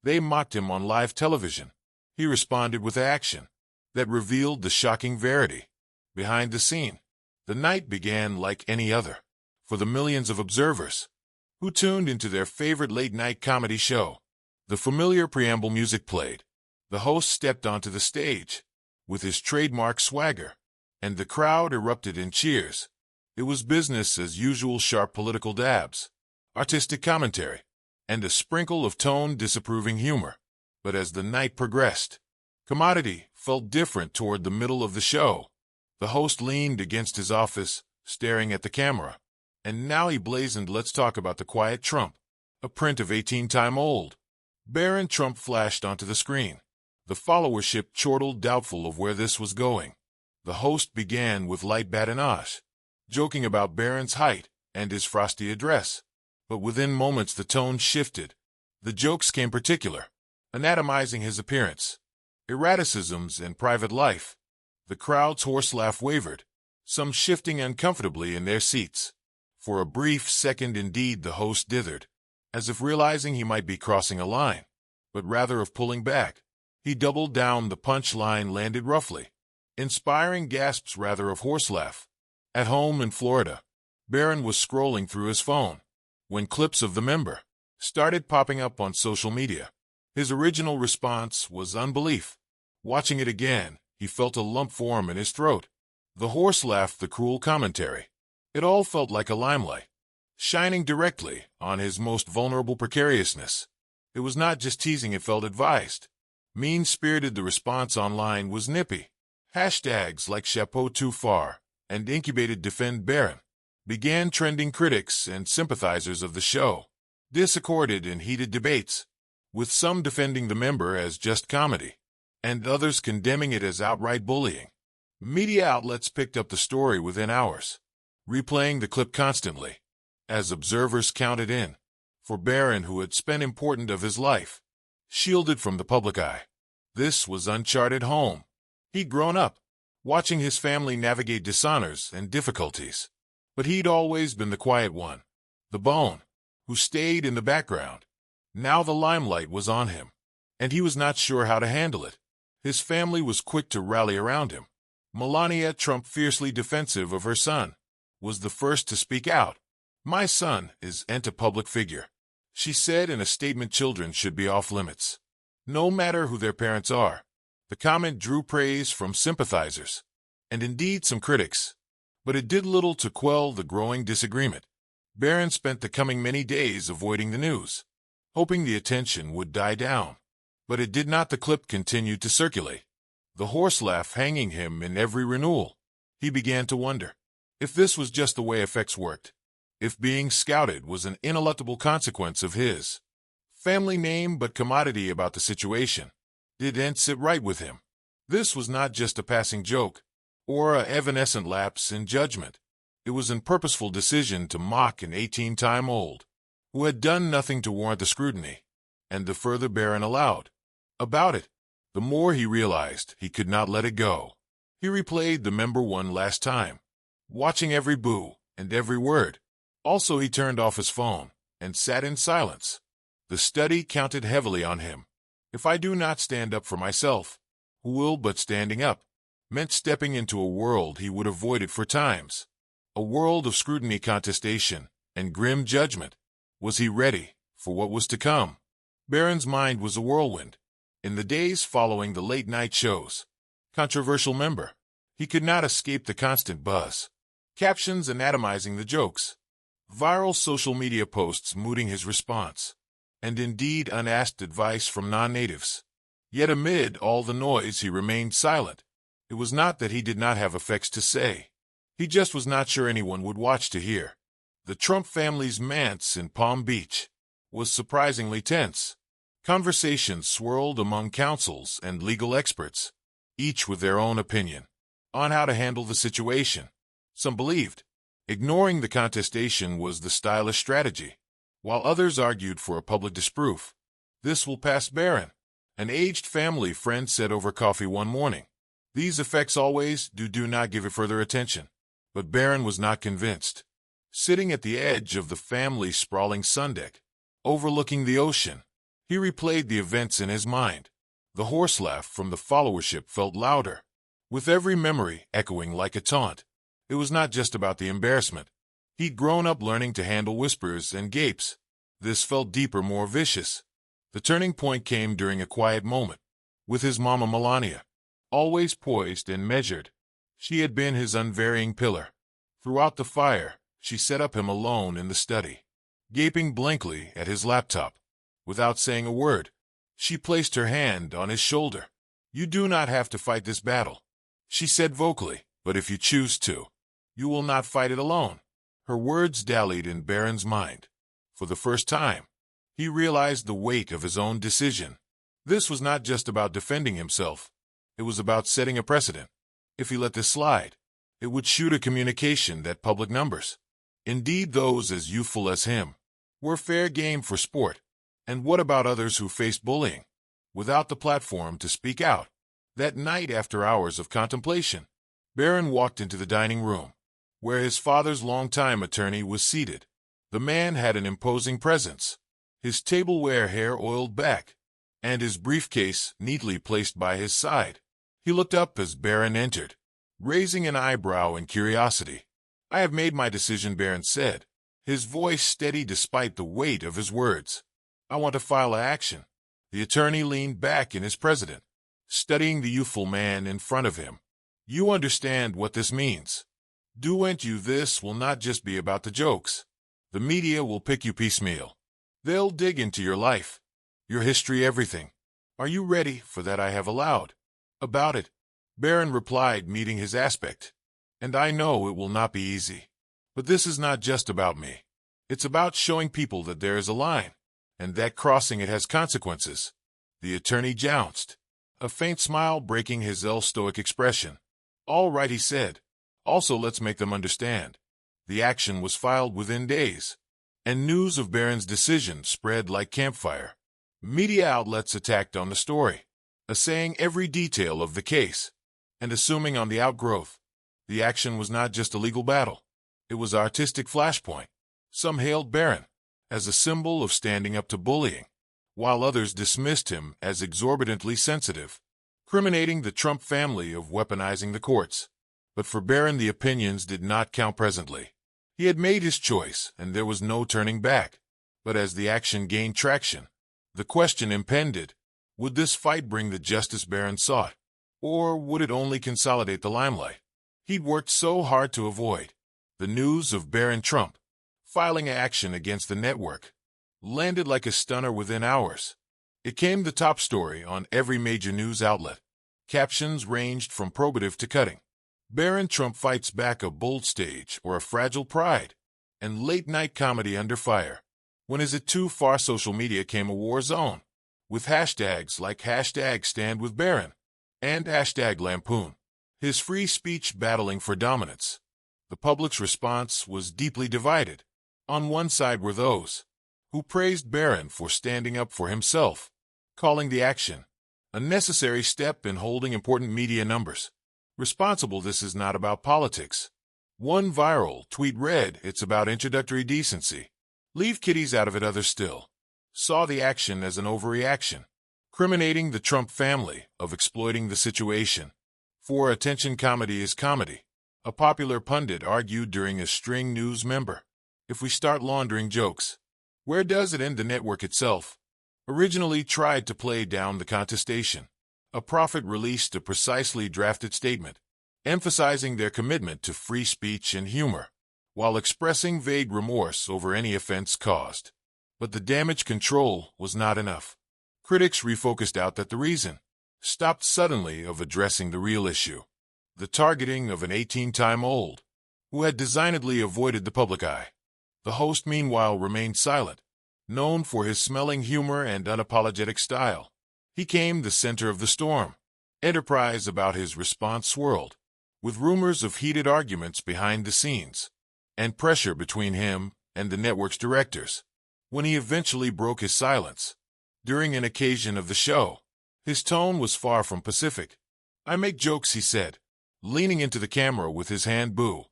They mocked him on live television. He responded with action that revealed the shocking verity behind the scene. The night began like any other for the millions of observers who tuned into their favorite late-night comedy show. The familiar preamble music played. The host stepped onto the stage with his trademark swagger, and the crowd erupted in cheers. It was business as usual: sharp political dabs, artistic commentary, and a sprinkle of toned, disapproving humor. But as the night progressed, commodity felt different. Toward the middle of the show, the host leaned against his office, staring at the camera. And now he blazoned, "Let's talk about the quiet Trump." A print of 18-time-old Barron Trump flashed onto the screen. The followership chortled, doubtful of where this was going. The host began with light badinage, joking about Barron's height and his frosty address. But within moments the tone shifted. The jokes came particular, anatomizing his appearance, erraticisms, and private life. The crowd's horse laugh wavered, some shifting uncomfortably in their seats. For a brief second indeed the host dithered, as if realizing he might be crossing a line, but rather of pulling back. He doubled down. The punchline landed roughly, inspiring gasps rather of horse laugh. At home in Florida, Barron was scrolling through his phone when clips of the member started popping up on social media. His original response was unbelief. Watching it again, he felt a lump form in his throat. The horse laugh, the cruel commentary. It all felt like a limelight, shining directly on his most vulnerable precariousness. It was not just teasing, it felt advised, mean-spirited. The response online was nippy. Hashtags like "chapeau too far" and "incubated defend Barron" began trending. Critics and sympathizers of the show disaccorded in heated debates, with some defending the member as just comedy, and others condemning it as outright bullying. Media outlets picked up the story within hours, replaying the clip constantly, as observers counted in. For Barron, who had spent important of his life shielded from the public eye, this was uncharted home. He'd grown up watching his family navigate dishonors and difficulties, but he'd always been the quiet one, the bone, who stayed in the background. Now the limelight was on him, and he was not sure how to handle it. His family was quick to rally around him. Melania Trump, fiercely defensive of her son, was the first to speak out. "My son is a public figure," she said in a statement. "Children should be off limits, no matter who their parents are." The comment drew praise from sympathizers, and indeed some critics, but it did little to quell the growing disagreement. Barron spent the coming many days avoiding the news, hoping the attention would die down. But it did not. The clip continued to circulate, the horse laugh hanging him in every renewal. He began to wonder if this was just the way effects worked, if being scouted was an ineluctable consequence of his family name. But commodity about the situation didn't sit right with him. This was not just a passing joke or a evanescent lapse in judgment. It was a purposeful decision to mock an 18-time-old who had done nothing to warrant the scrutiny. And the further Barron allowed about it, the more he realized he could not let it go. He replayed the member one last time, watching every boo and every word. Also, he turned off his phone and sat in silence. The study counted heavily on him. If I do not stand up for myself, who will? But standing up meant stepping into a world he would avoid it for times, a world of scrutiny, contestation, and grim judgment. Was he ready for what was to come? Barron's mind was a whirlwind. In the days following the late-night shows, controversial member, he could not escape the constant buzz, captions anatomizing the jokes, viral social media posts mooting his response, and indeed unasked advice from non-natives. Yet amid all the noise he remained silent. It was not that he did not have effects to say. He just was not sure anyone would watch to hear. The Trump family's manse in Palm Beach was surprisingly tense. Conversations swirled among counsels and legal experts, each with their own opinion on how to handle the situation. Some believed ignoring the contestation was the stylish strategy, while others argued for a public disproof. "This will pass Barron," an aged family friend said over coffee one morning. "These effects always do not give it further attention." But Barron was not convinced. Sitting at the edge of the family's sprawling sundeck, overlooking the ocean, He replayed the events in his mind. The horse laugh from the followership felt louder, with every memory echoing like a taunt. It was not just about the embarrassment. He'd grown up learning to handle whispers and gapes. This felt deeper, more vicious. The turning point came during a quiet moment, with his mama Melania. Always poised and measured, she had been his unvarying pillar. Throughout the fire, she set up him alone in the study, gaping blankly at his laptop. Without saying a word, she placed her hand on his shoulder. "You do not have to fight this battle," she said vocally, "but if you choose to, you will not fight it alone." Her words dallied in Barron's mind. For the first time, he realized the weight of his own decision. This was not just about defending himself. It was about setting a precedent. If he let this slide, it would shoot a communication that public numbers, indeed those as youthful as him, were fair game for sport. And what about others who faced bullying, without the platform to speak out? That night, after hours of contemplation, Barron walked into the dining room, where his father's longtime attorney was seated. The man had an imposing presence, his tableware hair oiled back, and his briefcase neatly placed by his side. He looked up as Barron entered, raising an eyebrow in curiosity. "I have made my decision," Barron said, his voice steady despite the weight of his words. "I want to file an action." The attorney leaned back in his president, studying the youthful man in front of him. "You understand what this means, don't you? This will not just be about the jokes. The media will pick you piecemeal. They'll dig into your life, your history, everything. Are you ready for that?" "I have allowed about it," Barron replied, meeting his aspect. "And I know it will not be easy. But this is not just about me. It's about showing people that there is a line, and that crossing it has consequences." The attorney jounced, a faint smile breaking his stoic expression. "All right," he said. "Also, let's make them understand." The action was filed within days, and news of Barron's decision spread like campfire. Media outlets attacked on the story, assaying every detail of the case, and assuming on the outgrowth. The action was not just a legal battle. It was an artistic flashpoint. Some hailed Barron as a symbol of standing up to bullying, while others dismissed him as exorbitantly sensitive, criminating the Trump family of weaponizing the courts. But for Barron, the opinions did not count presently. He had made his choice, and there was no turning back. But as the action gained traction, the question impended: would this fight bring the justice Barron sought, or would it only consolidate the limelight he'd worked so hard to avoid? The news of Barron Trump filing action against the network landed like a stunner within hours. It came the top story on every major news outlet. Captions ranged from probative to cutting. "Barron Trump fights back, a bold stage or a fragile pride," and late-night comedy under fire. When is it too far? Social media came a war zone, with hashtags like #StandWithBarron and #Lampoon, his free speech battling for dominance. The public's response was deeply divided. On one side were those who praised Barron for standing up for himself, calling the action a necessary step in holding important media numbers responsible. "This is not about politics." One viral tweet read, "It's about introductory decency. Leave kiddies out of it." Others still saw the action as an overreaction, criminating the Trump family of exploiting the situation for attention. "Comedy is comedy," a popular pundit argued during a String News member. "If we start laundering jokes, where does it end?" The network itself originally tried to play down the contestation. A prophet released a precisely drafted statement, emphasizing their commitment to free speech and humor, while expressing vague remorse over any offense caused. But the damage control was not enough. Critics refocused out that the reason stopped suddenly of addressing the real issue: the targeting of an 18-time-old who had designedly avoided the public eye. The host, meanwhile, remained silent, known for his smelling humor and unapologetic style. He came the center of the storm. Enterprise about his response swirled, with rumors of heated arguments behind the scenes, and pressure between him and the network's directors. When he eventually broke his silence during an occasion of the show, his tone was far from pacific. "I make jokes," he said, leaning into the camera with his hand boo.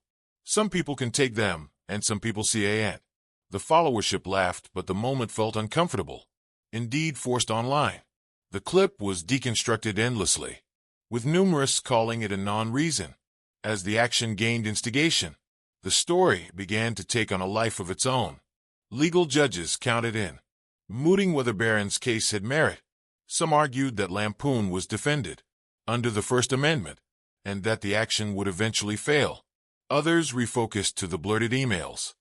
"Some people can take them, and some people can't." The followership laughed, but the moment felt uncomfortable. indeed forced online. The clip was deconstructed endlessly, with numerous calling it a non-reason. As the action gained instigation, the story began to take on a life of its own. Legal judges counted in, mooting whether Barron's case had merit. Some argued that Lampoon was defended under the First Amendment, and that the action would eventually fail. Others refocused to the blurted emails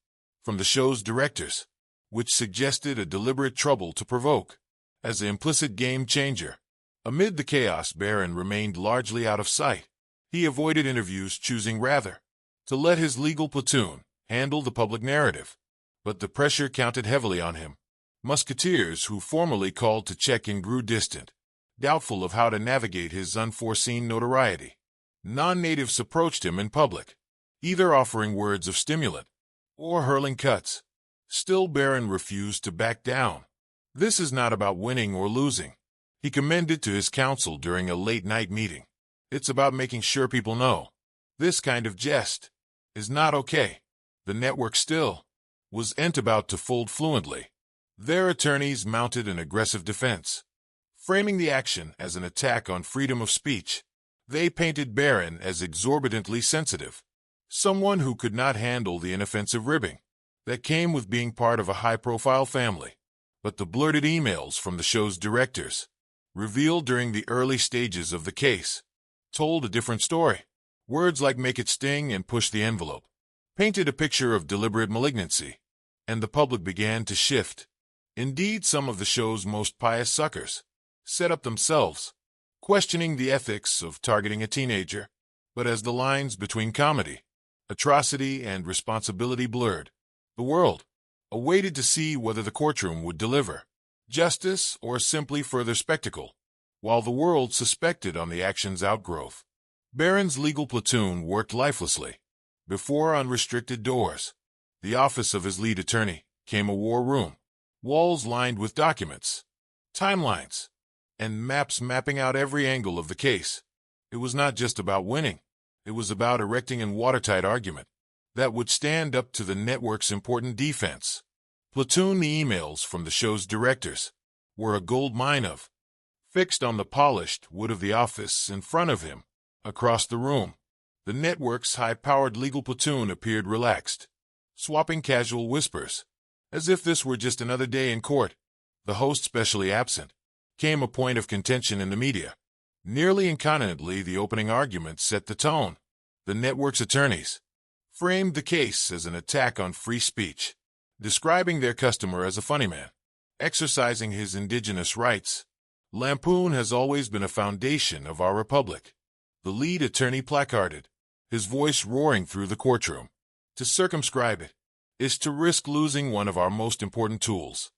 from the show's directors, which suggested a deliberate trouble to provoke as an implicit game changer. Amid the chaos, Barron remained largely out of sight. He avoided interviews, choosing rather to let his legal platoon handle the public narrative. But the pressure counted heavily on him. Musketeers who formerly called to check in grew distant, doubtful of how to navigate his unforeseen notoriety. Non-natives approached him in public, either offering words of stimulant or hurling cuts. Still, Barron refused to back down. This is not about winning or losing, he commended to his counsel during a late-night meeting. It's about making sure people know this kind of jest is not okay. The network still wasn't about to fold fluently. Their attorneys mounted an aggressive defense, framing the action as an attack on freedom of speech. They painted Barron as exorbitantly sensitive, someone who could not handle the inoffensive ribbing that came with being part of a high-profile family. But the blurted emails from the show's directors, revealed during the early stages of the case, told a different story. Words like "make it sting" and "push the envelope" painted a picture of deliberate malignancy, and the public began to shift. Indeed, some of the show's most pious suckers set up themselves, questioning the ethics of targeting a teenager. But as the lines between comedy, atrocity, and responsibility blurred, the world awaited to see whether the courtroom would deliver justice or simply further spectacle. While the world suspected on the action's outgrowth, Barron's legal platoon worked lifelessly. Before unrestricted doors, the office of his lead attorney, came a war room. Walls lined with documents, timelines, and maps mapping out every angle of the case. It was not just about winning. It was about erecting an watertight argument that would stand up to the network's important defense. Platoon the emails from the show's directors were a gold mine of, fixed on the polished wood of the office in front of him. Across the room, the network's high-powered legal platoon appeared relaxed, swapping casual whispers, as if this were just another day in court. The host, specially absent, came a point of contention in the media. Nearly incontinently, the opening argument set the tone. The network's attorneys framed the case as an attack on free speech, describing their customer as a funny man, exercising his indigenous rights. Lampoon has always been a foundation of our republic, the lead attorney placarded, his voice roaring through the courtroom. To circumscribe it is to risk losing one of our most important tools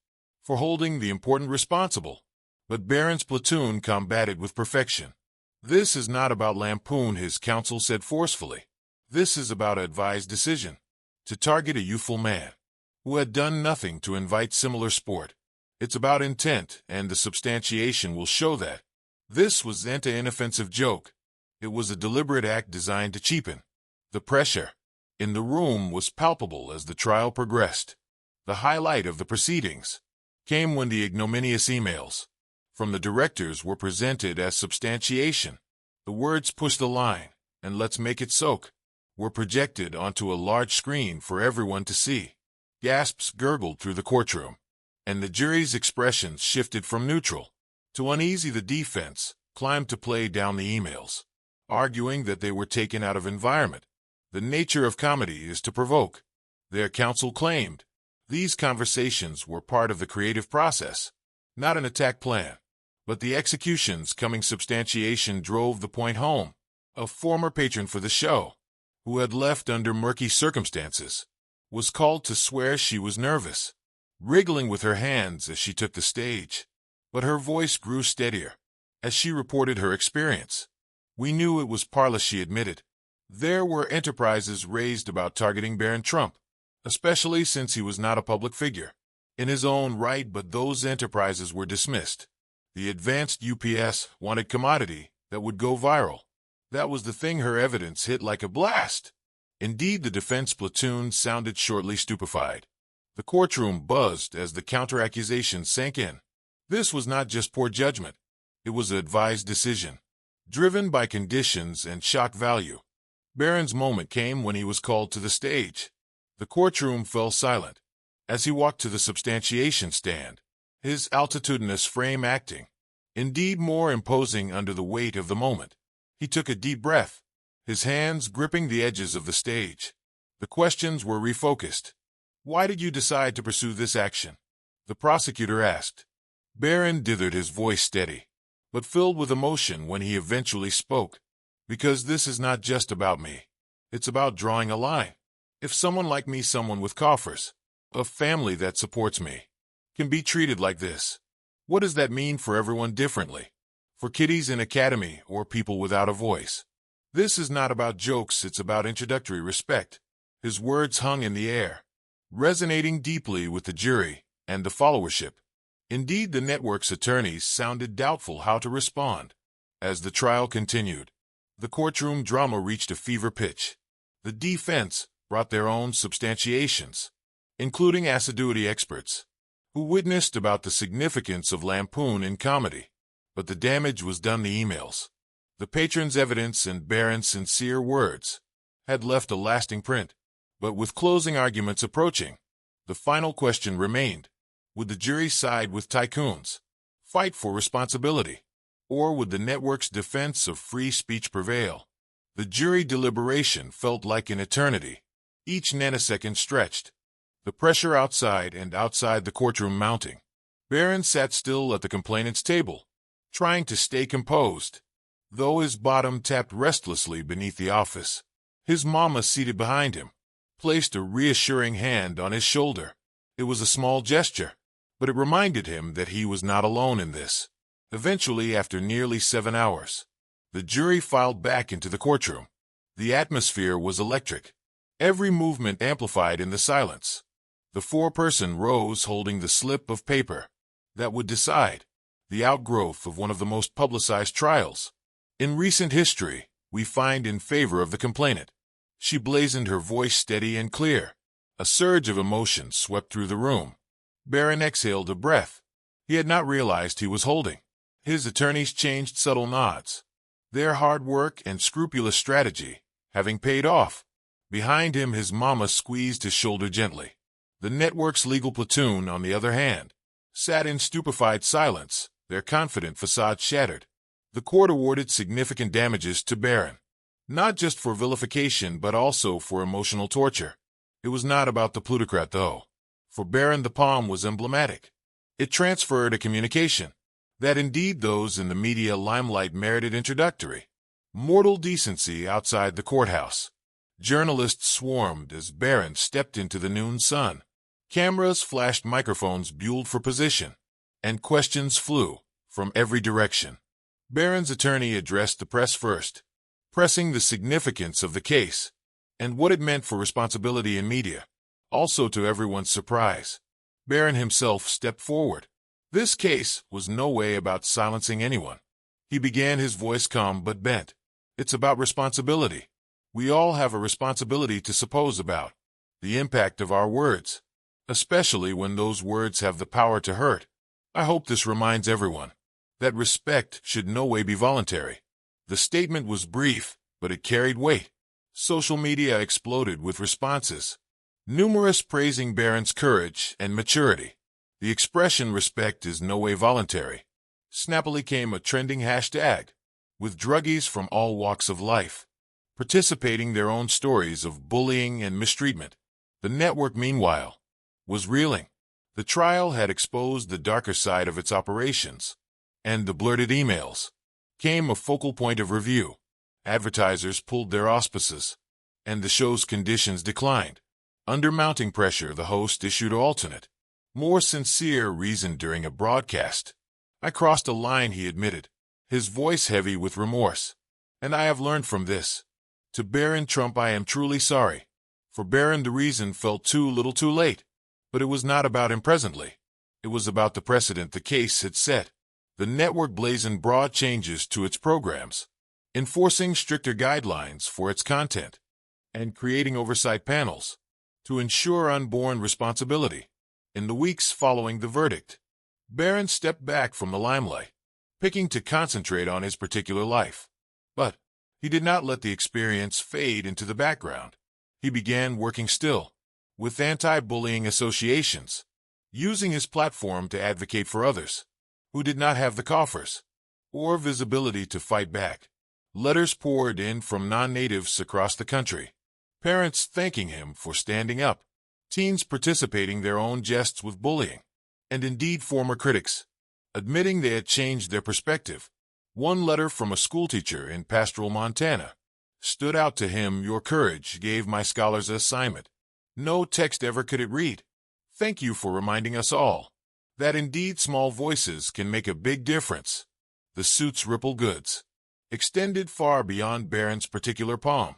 for holding the important responsible. But Barron's platoon combated with perfection. This is not about Lampoon, his counsel said forcefully. This is about an advised decision to target a youthful man who had done nothing to invite similar sport. It's about intent, and the substantiation will show that. This wasn't an inoffensive joke. It was a deliberate act designed to cheapen. The pressure in the room was palpable as the trial progressed. The highlight of the proceedings came when the ignominious emails from the directors were presented as substantiation. The words "push the line" and "let's make it soak" were projected onto a large screen for everyone to see. Gasps gurgled through the courtroom, and the jury's expressions shifted from neutral to uneasy. The defense climbed to play down the emails, arguing that they were taken out of environment. The nature of comedy is to provoke, their counsel claimed. These conversations were part of the creative process, not an attack plan. But the execution's coming substantiation drove the point home. A former patron for the show, who had left under murky circumstances, was called to swear she was nervous, wriggling with her hands as she took the stage. But her voice grew steadier as she reported her experience. "We knew it was parlous," she admitted. There were enterprises raised about targeting Barron Trump, especially since he was not a public figure in his own right, but those enterprises were dismissed. The advanced UPS wanted commodity that would go viral. That was the thing. Her evidence hit like a blast. Indeed, the defense platoon sounded shortly stupefied. The courtroom buzzed as the counter-accusations sank in. This was not just poor judgment. It was an advised decision, driven by conditions and shock value. Barron's moment came when he was called to the stage. The courtroom fell silent. As he walked to the substantiation stand, his altitudinous frame acting, indeed more imposing under the weight of the moment, he took a deep breath, his hands gripping the edges of the stage. The questions were refocused. "Why did you decide to pursue this action?" the prosecutor asked. Barron dithered, his voice steady, but filled with emotion when he eventually spoke. "Because this is not just about me. It's about drawing a line. If someone like me, someone with coffers, a family that supports me, can be treated like this, what does that mean for everyone differently? For kiddies in academy or people without a voice? This is not about jokes, it's about introductory respect." His words hung in the air, resonating deeply with the jury and the followership. Indeed, the network's attorneys sounded doubtful how to respond. As the trial continued, the courtroom drama reached a fever pitch. The defense brought their own substantiations, including assiduity experts, who witnessed about the significance of lampoon in comedy. But the damage was done. The emails, the patrons' evidence, and Barron's sincere words had left a lasting print. But with closing arguments approaching, the final question remained. Would the jury side with tycoons, fight for responsibility, or would the network's defense of free speech prevail? The jury deliberation felt like an eternity, each nanosecond stretched, the pressure outside and outside the courtroom mounting. Barron sat still at the complainant's table, trying to stay composed, though his bottom tapped restlessly beneath the office. His mama, seated behind him, placed a reassuring hand on his shoulder. It was a small gesture, but it reminded him that he was not alone in this. Eventually, after nearly 7 hours, the jury filed back into the courtroom. The atmosphere was electric, every movement amplified in the silence. The foreperson rose, holding the slip of paper that would decide, the outgrowth of one of the most publicized trials in recent history, we find, in favor of the complainant. She blazoned, her voice steady and clear. A surge of emotion swept through the room. Barron exhaled a breath. He had not realized he was holding. His attorneys changed subtle nods, their hard work and scrupulous strategy having paid off. Behind him, his mama squeezed his shoulder gently. The network's legal platoon, on the other hand, sat in stupefied silence, their confident facade shattered. The court awarded significant damages to Barron, not just for vilification but also for emotional torture. It was not about the plutocrat, though. For Barron, the palm was emblematic. It transferred a communication that indeed those in the media limelight merited introductory, mortal decency outside the courthouse. Journalists swarmed as Barron stepped into the noon sun. Cameras flashed, microphones buelled for position, and questions flew from every direction. Barron's attorney addressed the press first, pressing the significance of the case and what it meant for responsibility in media. Also, to everyone's surprise, Barron himself stepped forward. This case was no way about silencing anyone. He began, his voice calm but bent. It's about responsibility. We all have a responsibility to suppose about the impact of our words, especially when those words have the power to hurt. I hope this reminds everyone that respect should no way be voluntary. The statement was brief, but it carried weight. Social media exploded with responses, numerous praising Barron's courage and maturity. The expression "respect is no way voluntary" snappily came a trending hashtag, with druggies from all walks of life participating their own stories of bullying and mistreatment. The network, meanwhile, was reeling. The trial had exposed the darker side of its operations, and the blurted emails came a focal point of review. Advertisers pulled their auspices, and the show's conditions declined. Under mounting pressure, the host issued an alternate, more sincere reason during a broadcast. "I crossed a line," he admitted, his voice heavy with remorse, "and I have learned from this. To Barron Trump, I am truly sorry." For Barron, the reason felt too little too late. But it was not about him presently. It was about the precedent the case had set. The network blazoned broad changes to its programs, enforcing stricter guidelines for its content, and creating oversight panels to ensure unborn responsibility. In the weeks following the verdict, Barron stepped back from the limelight, picking to concentrate on his particular life. But he did not let the experience fade into the background. He began working still, with anti-bullying associations, using his platform to advocate for others who did not have the coffers or visibility to fight back. Letters poured in from non-natives across the country, parents thanking him for standing up, teens participating their own jests with bullying, and indeed former critics, admitting they had changed their perspective. One letter from a schoolteacher in pastoral Montana stood out to him. "Your courage gave my scholars an assignment. No text ever could it read. Thank you for reminding us all that indeed small voices can make a big difference." The suit's ripple goods extended far beyond Barron's particular poem.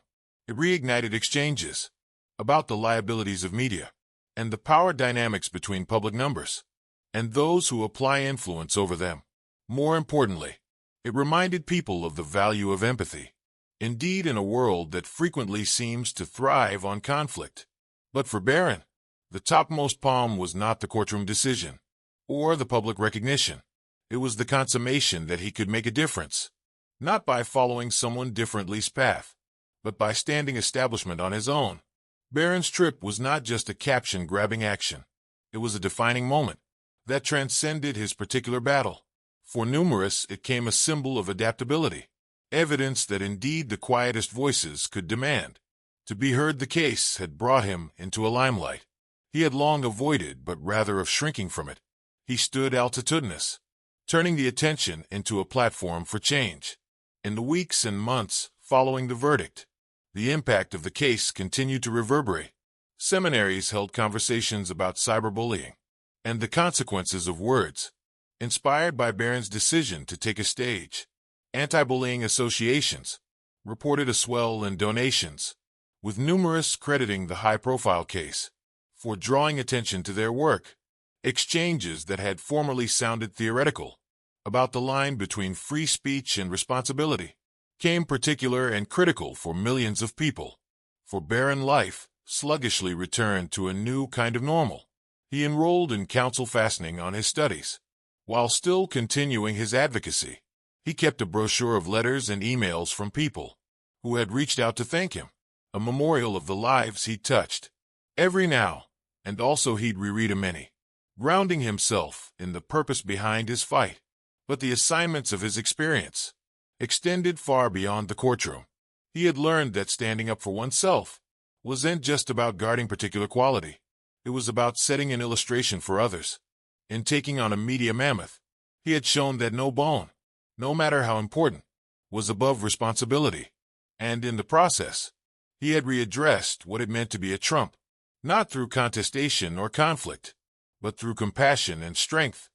It reignited exchanges about the liabilities of media and the power dynamics between public numbers and those who apply influence over them. More importantly, it reminded people of the value of empathy. Indeed, in a world that frequently seems to thrive on conflict. But for Barron, the topmost poem was not the courtroom decision or the public recognition. It was the consummation that he could make a difference, not by following someone differently's path, but by standing establishment on his own. Barron's trip was not just a caption-grabbing action. It was a defining moment that transcended his particular battle. For numerous, it came a symbol of adaptability, evidence that indeed the quietest voices could demand to be heard. The case had brought him into a limelight he had long avoided, but rather of shrinking from it. He stood altitudinous, turning the attention into a platform for change. In the weeks and months following the verdict, the impact of the case continued to reverberate. Seminaries held conversations about cyberbullying and the consequences of words. Inspired by Barron's decision to take a stage, anti-bullying associations reported a swell in donations, with numerous crediting the high-profile case for drawing attention to their work. Exchanges that had formerly sounded theoretical about the line between free speech and responsibility came particular and critical for millions of people. For Barron, life sluggishly returned to a new kind of normal. He enrolled in counsel, fastening on his studies while still continuing his advocacy. He kept a brochure of letters and emails from people who had reached out to thank him, a memorial of the lives he'd touched. Every now and also he'd reread a many, grounding himself in the purpose behind his fight. But the assignments of his experience extended far beyond the courtroom. He had learned that standing up for oneself wasn't just about guarding particular quality. It was about setting an illustration for others. In taking on a media mammoth, he had shown that no bone, no matter how important, was above responsibility. And in the process, he had readdressed what it meant to be a Trump, not through contestation or conflict, but through compassion and strength.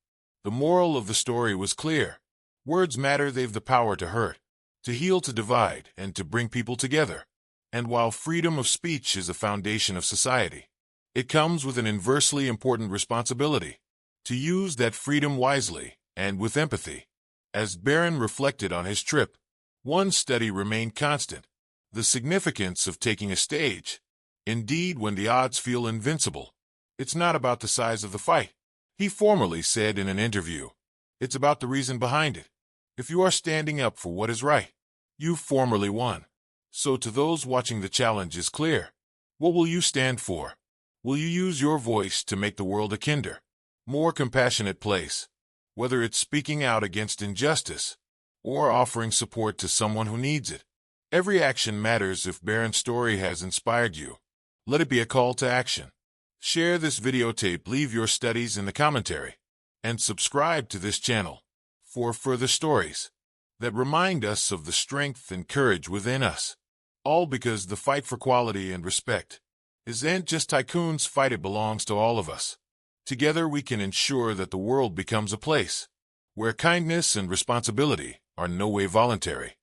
The moral of the story was clear. Words matter. They've the power to hurt, to heal, to divide, and to bring people together. And while freedom of speech is a foundation of society, it comes with an inversely important responsibility to use that freedom wisely and with empathy. As Barron reflected on his trip, one study remained constant: the significance of taking a stage. Indeed, when the odds feel invincible, it's not about the size of the fight, he formerly said in an interview. It's about the reason behind it. If you are standing up for what is right, you've formerly won. So to those watching, the challenge is clear. What will you stand for? Will you use your voice to make the world a kinder, more compassionate place? Whether it's speaking out against injustice or offering support to someone who needs it, every action matters. If Barron's story has inspired you, let it be a call to action. Share this videotape, leave your studies in the commentary, and subscribe to this channel for further stories that remind us of the strength and courage within us. All because the fight for quality and respect isn't just tycoons' fight, it belongs to all of us. Together we can ensure that the world becomes a place where kindness and responsibility are no way voluntary.